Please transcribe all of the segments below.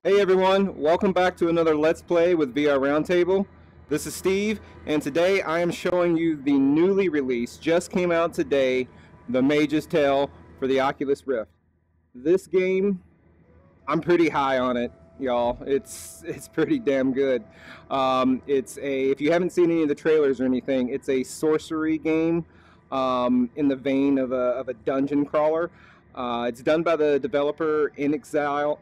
Hey everyone, welcome back to another Let's Play with VR Roundtable. This is Steve, and today I am showing you the newly released, just came out today, the Mage's Tale for the Oculus Rift. This game, I'm pretty high on it, y'all. It's pretty damn good. If you haven't seen any of the trailers or anything, it's a sorcery game in the vein of a dungeon crawler. It's done by the developer In Exile,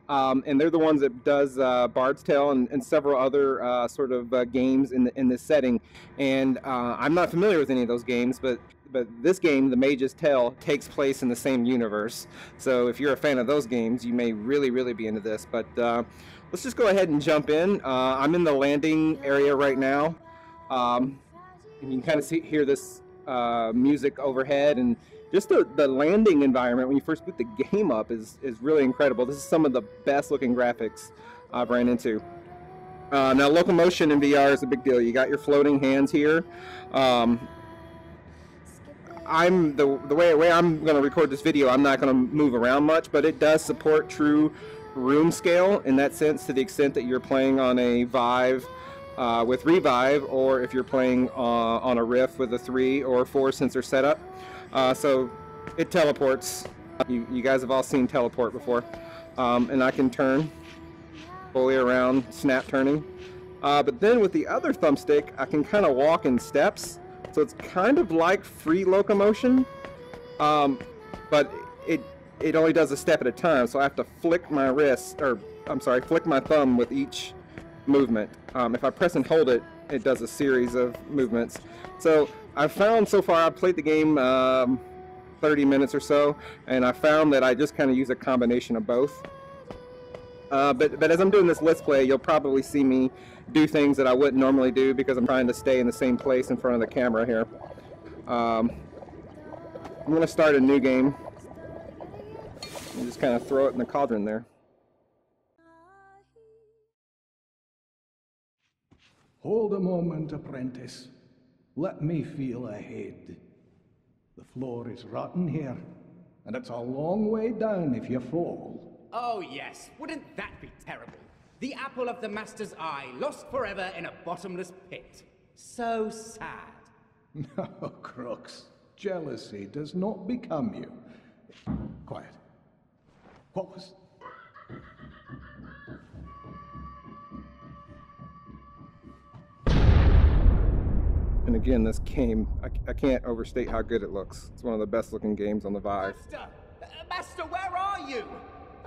and they're the ones that does Bard's Tale and several other games in this setting. And I'm not familiar with any of those games, but this game, The Mage's Tale, takes place in the same universe. So if you're a fan of those games, you may really be into this. But let's just go ahead and jump in. I'm in the landing area right now. And you can kind of hear this music overhead, and just the landing environment when you first boot the game up is really incredible. This is some of the best looking graphics I've ran into. Now locomotion in VR is a big deal. You got your floating hands here. The way I'm going to record this video, I'm not going to move around much, but it does support true room scale in that sense, to the extent that you're playing on a Vive with Revive, or if you're playing on a Rift with a 3 or 4 sensor setup. So it teleports. You guys have all seen teleport before. And I can turn fully around, snap turning. But then with the other thumbstick, I can kind of walk in steps. So it's kind of like free locomotion, but it only does a step at a time. So I have to flick my flick my thumb with each movement. If I press and hold it, it does a series of movements. So I've found so far, I've played the game 30 minutes or so, and I found that I just kind of use a combination of both. But as I'm doing this Let's Play, you'll probably see me do things that I wouldn't normally do because I'm trying to stay in the same place in front of the camera here. I'm going to start a new game and just kind of throw it in the cauldron there. Hold a moment, apprentice. Let me feel ahead. The floor is rotten here, and it's a long way down if you fall. Oh yes, wouldn't that be terrible? The apple of the master's eye, lost forever in a bottomless pit. So sad. No, Crooks. Jealousy does not become you. Quiet. What was... And again, this game, I can't overstate how good it looks. It's one of the best looking games on the Vive. Master, where are you?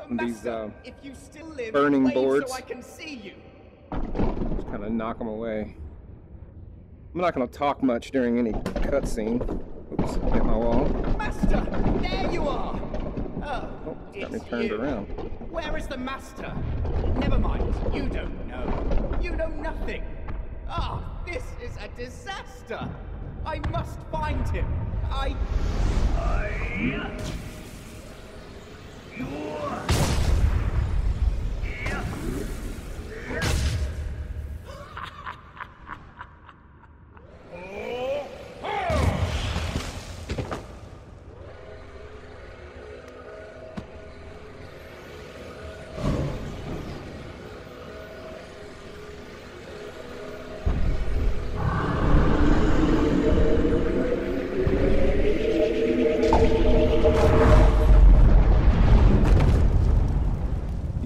Master, if you still live, burning wave boards, so I can see you. Just kind of knock them away. I'm not going to talk much during any cutscene. Oops, hit my wall. Master, there you are. Oh, it's got me turned around. Where is the master? Never mind, you don't know. You know nothing. Ah, this is a disaster. I must find him.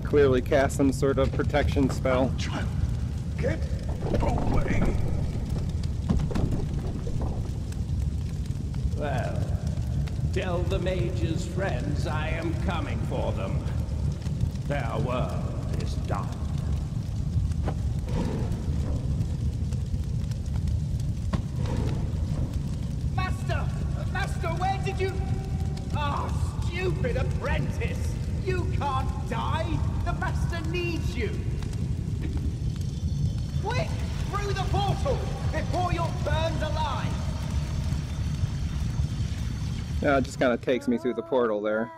Clearly cast some sort of protection spell. Child, get away! Well, tell the Mage's friends I am coming for them. Their world is done. Master! Master, where did you... Ah, stupid apprentice! You can't die! The master needs you! Quick! Through the portal! Before you're burned alive! Yeah, it just kind of takes me through the portal there.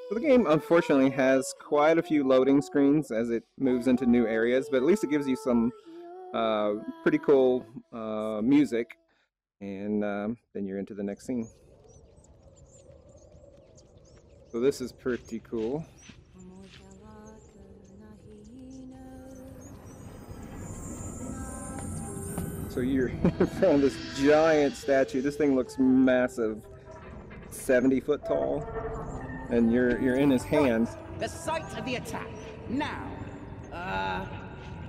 So the game unfortunately has quite a few loading screens as it moves into new areas, but at least it gives you some Pretty cool music, and then you're into the next scene. So this is pretty cool. So you're in front of this giant statue. This thing looks massive, 70 foot tall, and you're in his hands. The site of the attack. Now,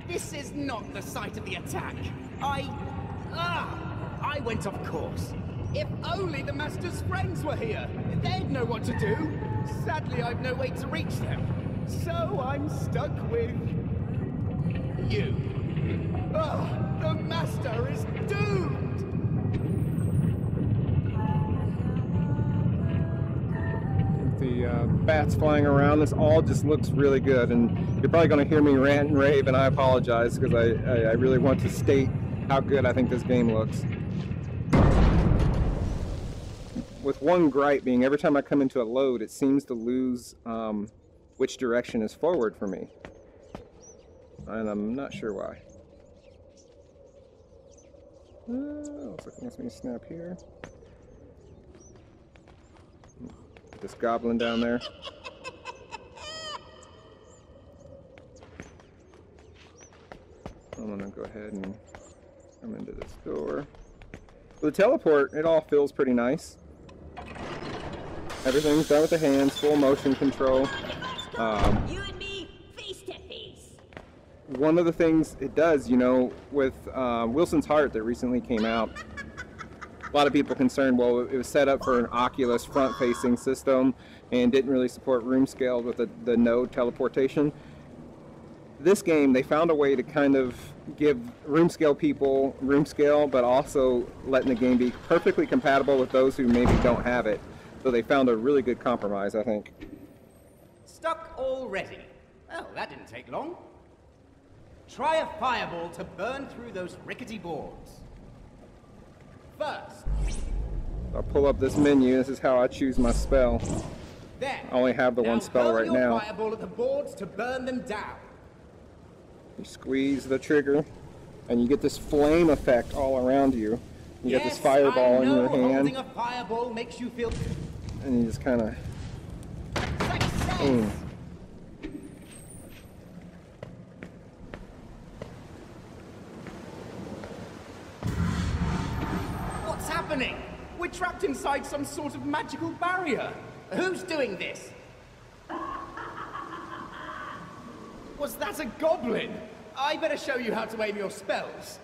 this is not the site of the attack. I went off course. If only the Master's friends were here. They'd know what to do. Sadly, I've no way to reach them. So I'm stuck with you. The Master is doomed! The bats flying around, this all just looks really good, and you're probably going to hear me rant and rave, and I apologize because I really want to state how good I think this game looks. With one gripe being every time I come into a load, it seems to lose which direction is forward for me, and I'm not sure why. Looks like it wants me to snap here. This goblin down there. I'm gonna go ahead and come into this door. The teleport, it all feels pretty nice. Everything's done with the hands, full motion control. You and me, face to face. One of the things it does, you know, with Wilson's Heart that recently came out, a lot of people concerned, well, it was set up for an Oculus front-facing system and didn't really support room scale with the node teleportation. This game, they found a way to kind of give room scale people room scale, but also letting the game be perfectly compatible with those who maybe don't have it. So they found a really good compromise, I think. Stuck already? Well, that didn't take long. Try a fireball to burn through those rickety boards. First, I'll pull up this menu. This is how I choose my spell. there. I only have the one spell right now. Now hurl your fireball at the boards to burn them down. You squeeze the trigger, and you get this flame effect all around you. You get this fireball in your hand, holding a fireball makes you feel. and you just kind of. Success! What's happening? We're trapped inside some sort of magical barrier. Who's doing this? Was that a goblin? I better show you how to aim your spells.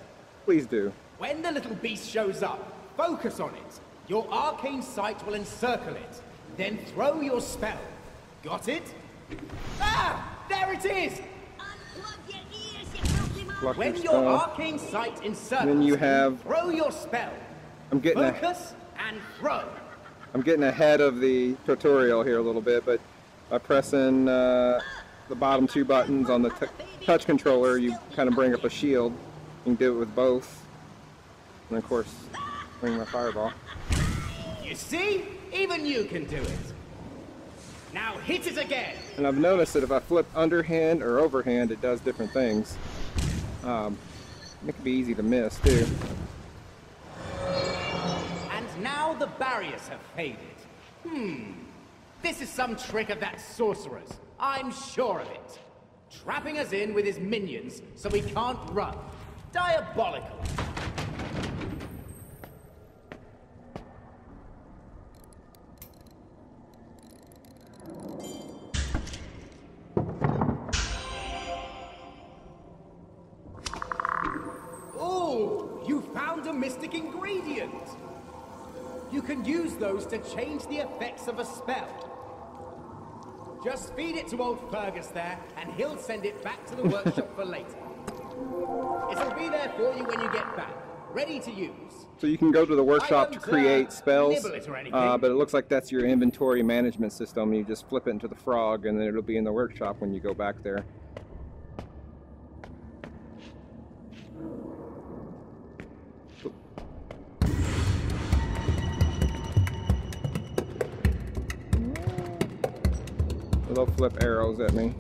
Please do. When the little beast shows up, focus on it. Your arcane sight will encircle it. Then throw your spell. Got it? Ah! There it is! Unplug your ears, you filthy mouse. Pluck When your your spell. arcane sight encircles, Then you have. throw your spell. I'm getting Focus and throw. I'm getting ahead of the tutorial here a little bit, but by pressing the bottom two buttons on the touch controller, you kind of bring up a shield. You can do it with both. And of course, bring my fireball. You see? Even you can do it. Now hit it again. And I've noticed that if I flip underhand or overhand, it does different things. It can be easy to miss, too. And now the barriers have faded. This is some trick of that sorcerer's. I'm sure of it. Trapping us in with his minions so we can't run. Diabolical. Oh, you found a mystic ingredient. You can use those to change the effects of a spell. Just feed it to old Fergus there, and he'll send it back to the workshop for later. It'll be there for you when you get back, ready to use. So you can go to the workshop to I don't, create spells, nibble it or anything. but it looks like that's your inventory management system. You just flip it into the frog, and then it'll be in the workshop when you go back there. They'll flip arrows at me.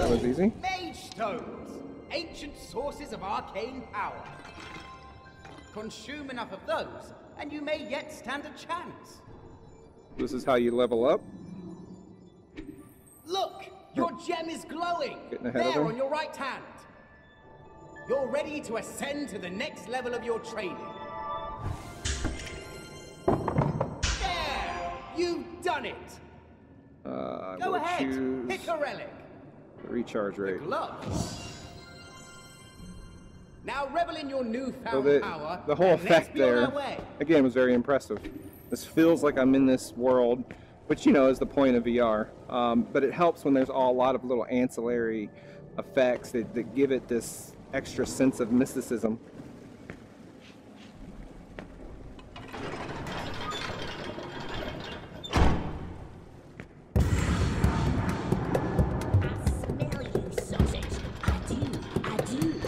That was easy. Mage stones, ancient sources of arcane power. Consume enough of those, and you may yet stand a chance. This is how you level up. Look, your gem is glowing. Getting ahead of there him. on your right hand. You're ready to ascend to the next level of your training. There, you've done it. Go ahead, pick a relic. The recharge rate. Glove. Now revel in your newfound So power. the whole and let's effect be on there, our way. again, was very impressive. This feels like I'm in this world, which, you know, is the point of VR. But it helps when there's a lot of little ancillary effects that give it this extra sense of mysticism. Smell you, sausage. I do.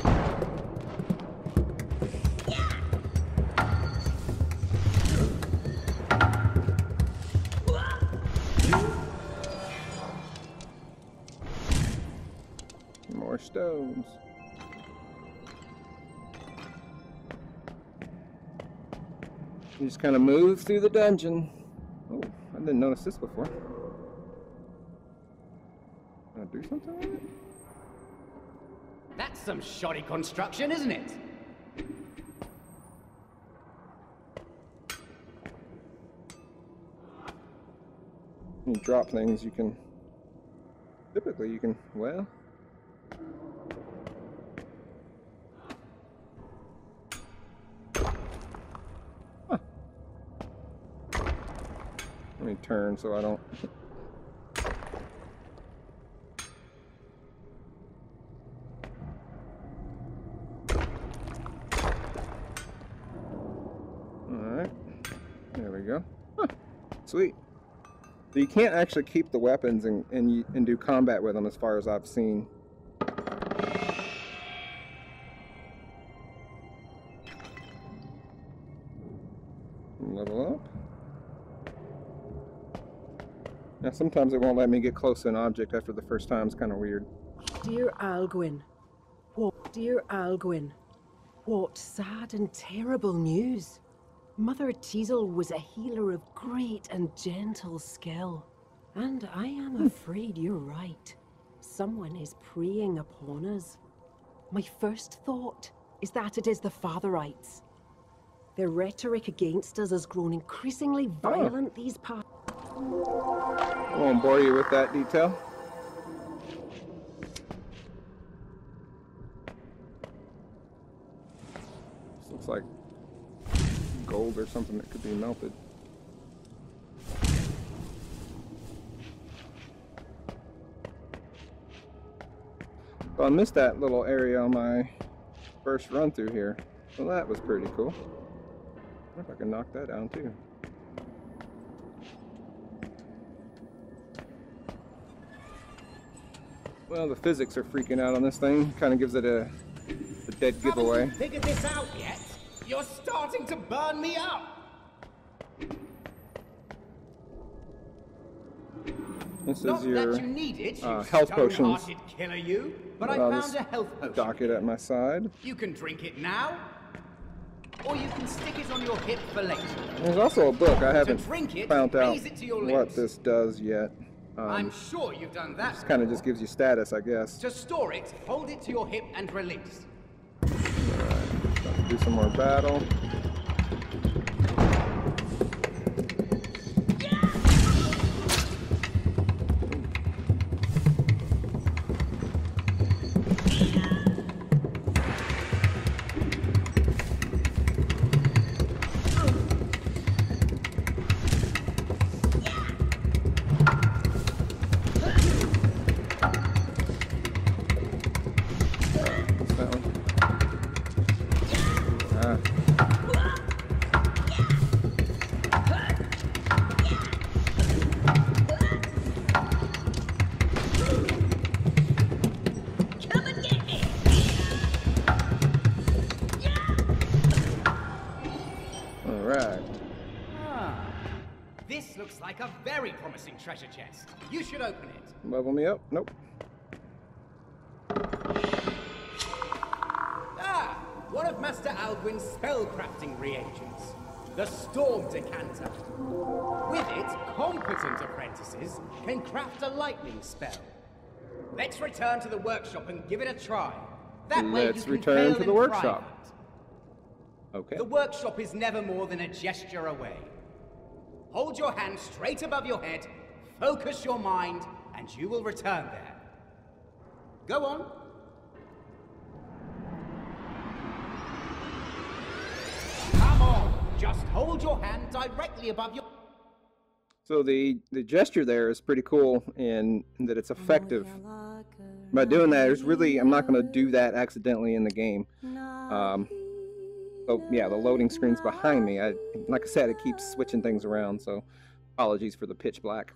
More stones. You just kind of move through the dungeon. Oh, I didn't notice this before. Can I do something with it? That's some shoddy construction, isn't it? When you drop things, you can... Typically, you can... Well... Huh. Let me turn so I don't... Alright. There we go. Huh. Sweet. So you can't actually keep the weapons and do combat with them, as far as I've seen. Level up. Now sometimes it won't let me get close to an object after the first time. It's kind of weird. Dear Alguin, what sad and terrible news. Mother Teasel was a healer of great and gentle skill. And I am afraid you're right. Someone is preying upon us. My first thought is that it is the Fatherites. Their rhetoric against us has grown increasingly violent these past... I won't bore you with that detail. This looks like gold or something that could be melted. So I missed that little area on my first run through here. Well, that was pretty cool. I wonder if I can knock that down too. Well, the physics are freaking out on this thing. Kind of gives it a dead giveaway. Haven't you figured this out yet? You're starting to burn me up. This Not is your that you need it, you health potions. stone-hearted killer, you. But I found a health potion. Dock it at my side. You can drink it now, or you can stick it on your hip for later. There's also a book. I haven't drink it, found out raise it to your what lips. this does yet. I'm sure you've done that. This kind of just gives you status, I guess. To store it, hold it to your hip and release. Alright, do some more battle. This looks like a very promising treasure chest. You should open it. Level me up? Nope. Master Alduin's spellcrafting reagents, the Storm Decanter. With it, competent apprentices can craft a lightning spell. Let's return to the workshop and give it a try. That way you can return fail to the in workshop. private. Okay. The workshop is never more than a gesture away. Hold your hand straight above your head, focus your mind, and you will return there. Go on. Come on, just hold your hand directly above your... So the gesture there is pretty cool in that it's effective. By doing that, there's really, I'm not going to do that accidentally in the game. So yeah, the loading screen's behind me. Like I said, it keeps switching things around, so apologies for the pitch black.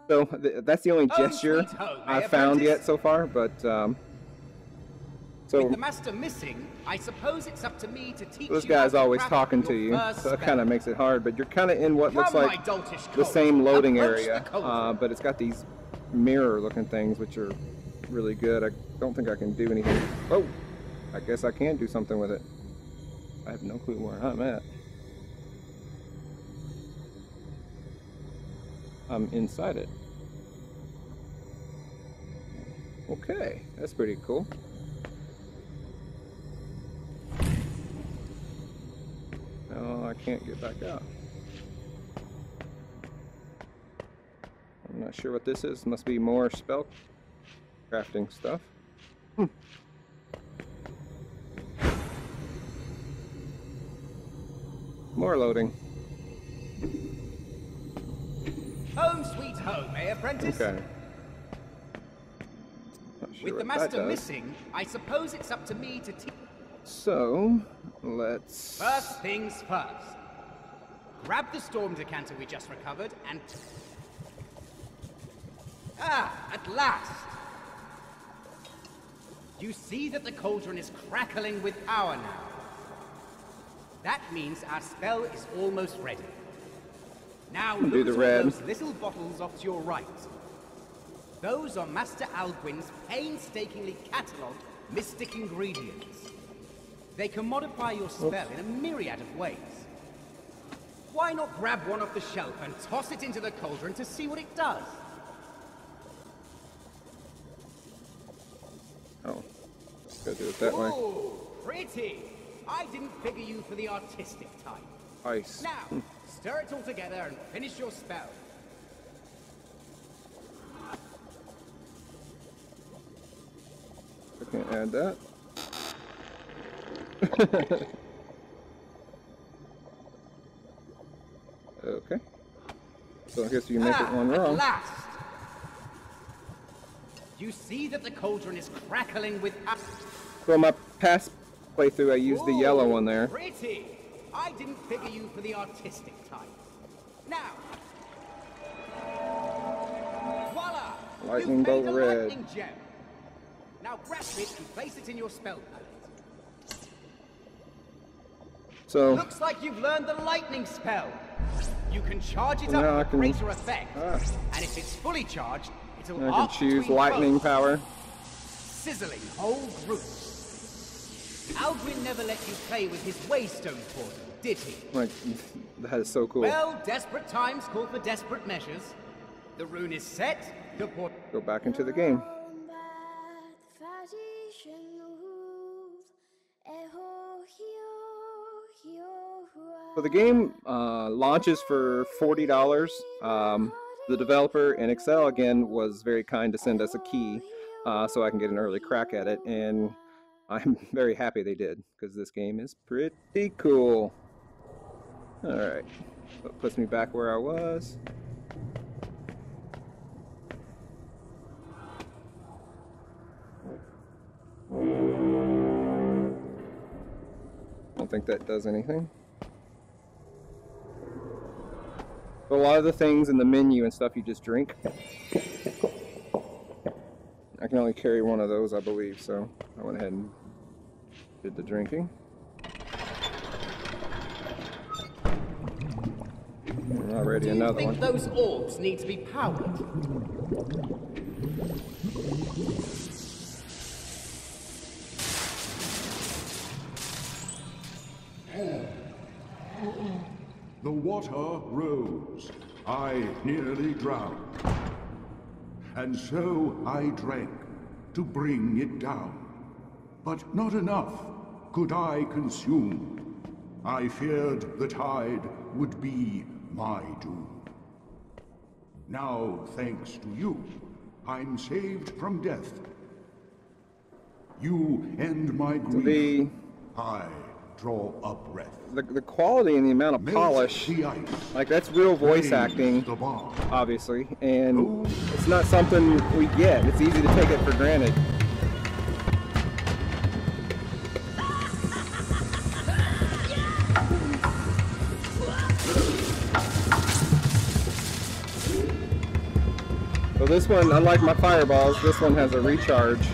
So that's the only gesture I've found yet so far, but so with the master missing, I suppose it's up to me to teach this you guy's how to always craft talking to your you, first so that spell. kind of makes it hard. But you're kind of in what looks Come, like my doltish the colt. same loading Approach area, the cauldron. but it's got these mirror-looking things which are really good. I don't think I can do anything. Oh, I guess I can do something with it. I have no clue where I'm at. I'm inside it. Okay, that's pretty cool. No, I can't get back out. I'm not sure what this is. Must be more spell crafting stuff. More loading. Home sweet home, eh, apprentice? Okay. Not sure With the what that master does. missing, I suppose it's up to me to teach... So, let's... First things first. Grab the storm decanter we just recovered and... Ah, at last! You see that the cauldron is crackling with power now. That means our spell is almost ready. Now Do look the at red. all those little bottles off to your right. Those are Master Alduin's painstakingly catalogued mystic ingredients. They can modify your spell in a myriad of ways. Why not grab one off the shelf and toss it into the cauldron to see what it does? Oh, gotta do it that way. Ooh, pretty! I didn't figure you for the artistic type. Ice. Now, stir it all together and finish your spell. I can't add that. Okay. So I guess you make it one At wrong. last! You see that the cauldron is crackling with... So my past playthrough, I used the yellow one there. Pretty! I didn't figure you for the artistic type. Now! Voila! Lightning You've made bolt a red. lightning gem. Now grasp it and place it in your spell palette. So Looks like you've learned the lightning spell. You can charge it Now I up for can- greater effect. Ah. And if it's fully charged, it'll I can arc choose between lightning foes, power. sizzling whole groups. Alduin never let you play with his waystone portal, did he? Like, that is so cool. Well, desperate times call for desperate measures. The rune is set, the portal... Go back into the game. So the game launches for $40. The developer in Excel again was very kind to send us a key so I can get an early crack at it, and I'm very happy they did because this game is pretty cool. All right, so it puts me back where I was. I don't think that does anything. But a lot of the things in the menu and stuff you just drink. I can only carry one of those, I believe, so I went ahead and did the drinking. And already Do you another think one. those orbs need to be powered? water rose, I nearly drowned. And so I drank to bring it down. But not enough could I consume. I feared the tide would be my doom. Now, thanks to you, I'm saved from death. You end my grief. I draw a breath. The quality and the amount of polish, like that's real voice acting, obviously, and it's not something we get. It's easy to take it for granted. So this one, unlike my fireballs, this one has a recharge.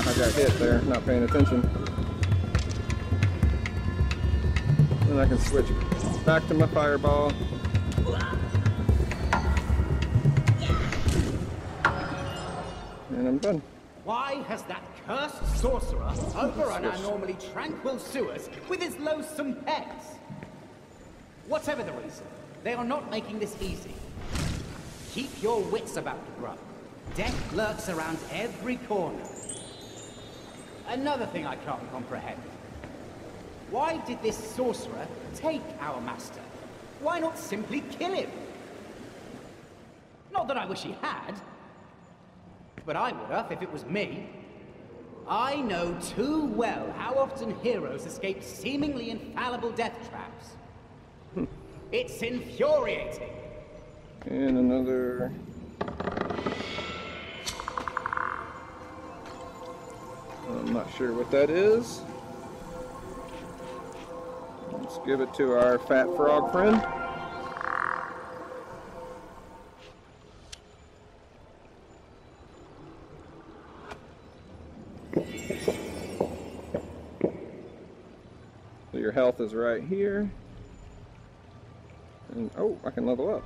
I got hit there, not paying attention. Then I can switch back to my fireball. And I'm done. Why has that cursed sorcerer overrun our normally tranquil sewers with his loathsome pets? Whatever the reason, they are not making this easy. Keep your wits about you, Grub. Death lurks around every corner. Another thing I can't comprehend. Why did this sorcerer take our master? Why not simply kill him? Not that I wish he had. But I would have if it was me. I know too well how often heroes escape seemingly infallible death traps. It's infuriating. And another... I'm not sure what that is. Let's give it to our fat frog friend. So your health is right here. And oh, I can level up.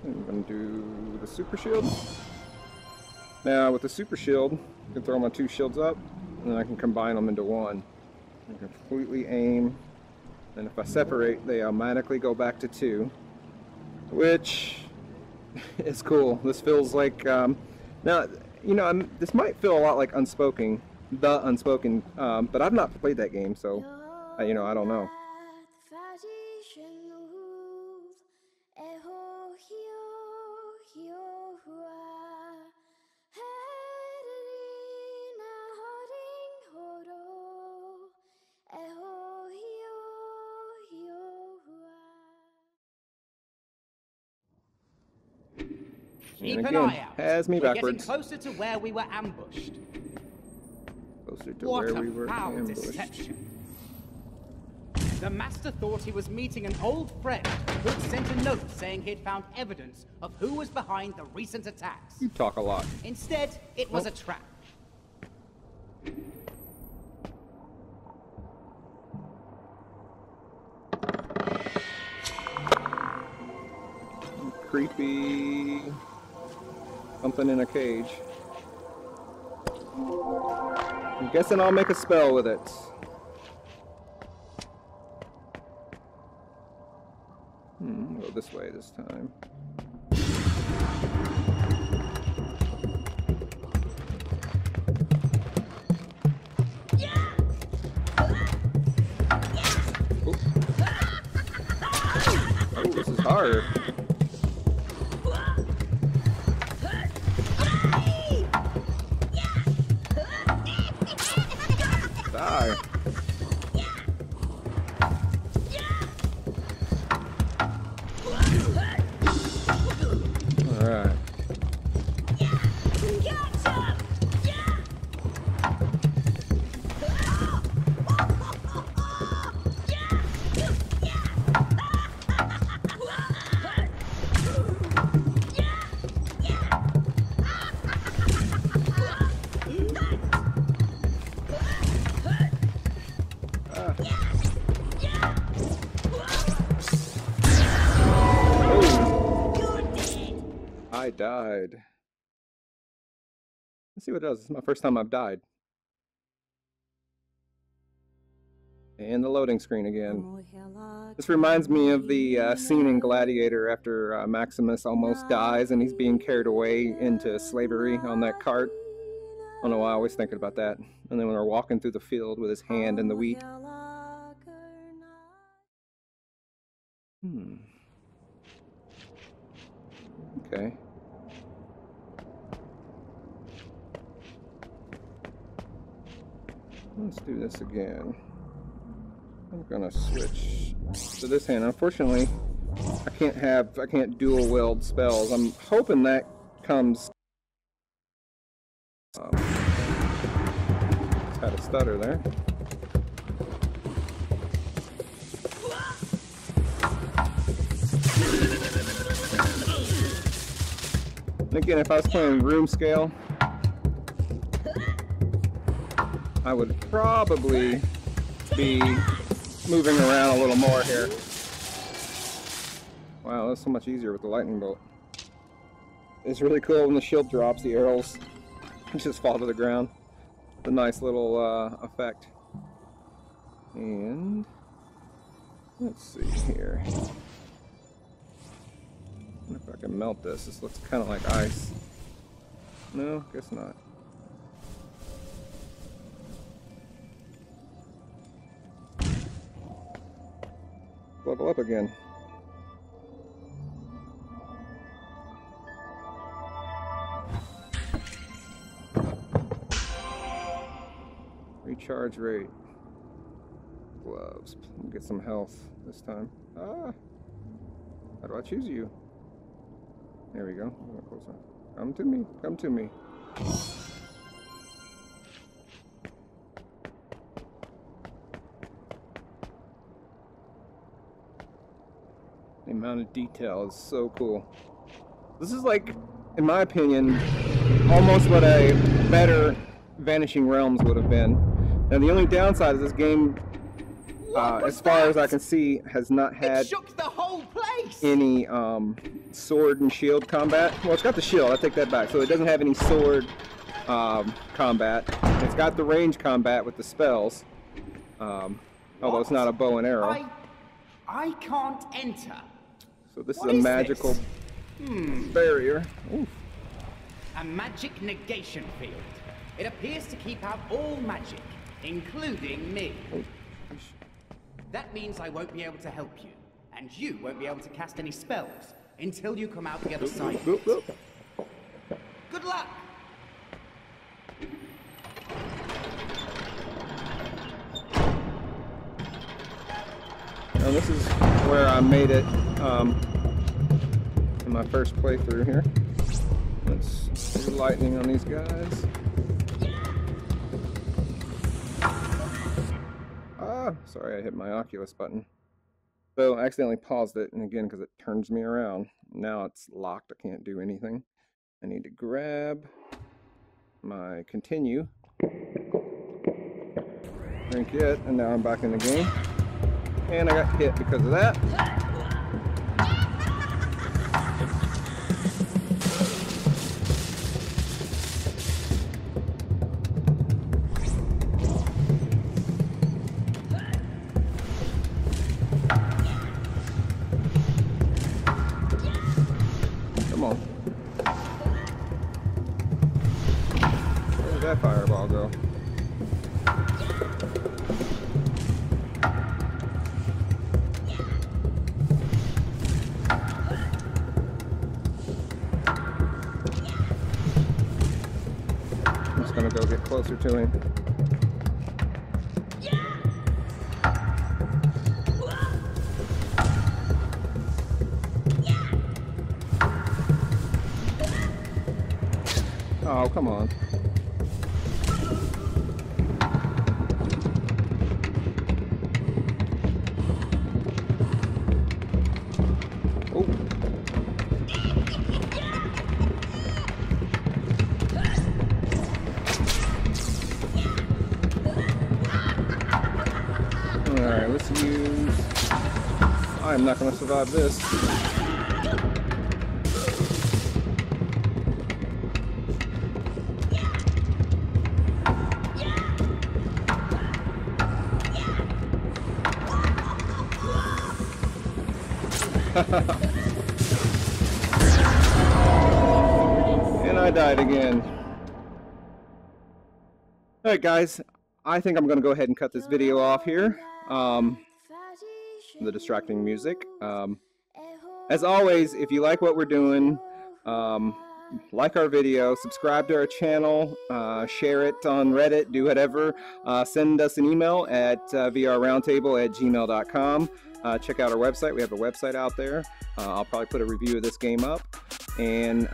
I'm going to do the super shield. Now with the super shield, I can throw my two shields up and then I can combine them into one. I can completely aim, and if I separate, they automatically go back to two, which is cool. This feels like, now, you know, this might feel a lot like Unspoken, but I've not played that game, so, you know, I don't know. Keep and an again, eye out. has me We're backwards. getting closer to where we were ambushed. Closer to What where we a were foul ambushed. deception. The Master thought he was meeting an old friend who'd sent a note saying he'd found evidence of who was behind the recent attacks. You talk a lot. Instead, it was a trap. Creepy something in a cage. I'm guessing I'll make a spell with it. I'll go this way this time. Oh, this is hard. Die. Alright. I died. Let's see what it does. This is my first time I've died. And the loading screen again. This reminds me of the scene in Gladiator after Maximus almost dies and he's being carried away into slavery on that cart. I don't know why I always thinking about that. And then when we're walking through the field with his hand in the wheat. Okay. Let's do this again. I'm gonna switch to this hand. Unfortunately, I can't dual wield spells. I'm hoping that comes. Just had a stutter there. And again, if I was playing room scale, I would probably be moving around a little more here. Wow, that's so much easier with the lightning bolt. It's really cool when the shield drops, the arrows just fall to the ground. It's a nice little effect. And let's see here. I wonder if I can melt this. This looks kind of like ice. No, guess not. Level up again. Recharge rate. Gloves. Get some health this time. Ah! How do I choose you? There we go. Come to me. Come to me. The amount of detail is so cool. This is like, in my opinion, almost what a better Vanishing Realms would have been. Now the only downside is this game, as far as I can see, has not had shook the whole place. any sword and shield combat. Well, it's got the shield, I take that back. So it doesn't have any sword combat. It's got the range combat with the spells, although it's not a bow and arrow. I can't enter. So this is a magical barrier. Oof. A magic negation field. It appears to keep out all magic, including me. That means I won't be able to help you, and you won't be able to cast any spells until you come out the other side. Good luck! Now this is where I made it in my first playthrough here. Let's do lightning on these guys. Ah, sorry, I hit my Oculus button. So I accidentally paused it, and again, because it turns me around. Now it's locked, I can't do anything. I need to grab my continue, drink it, and now I'm back in the game. And I got hit because of that. Come on. Where did that fireball go? Gonna go get closer to him. Oh, come on. Oh. Alright, let's use... I'm not going to survive this. And I died again. Alright guys, I think I'm going to go ahead and cut this video off here. The distracting music. As always, if you like what we're doing, like our video, subscribe to our channel, share it on Reddit, do whatever. Send us an email at vrroundtable@gmail.com. Check out our website. We have a website out there. I'll probably put a review of this game up. And,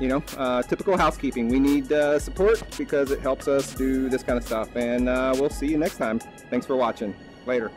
you know, typical housekeeping. We need support because it helps us do this kind of stuff. And we'll see you next time. Thanks for watching. Later.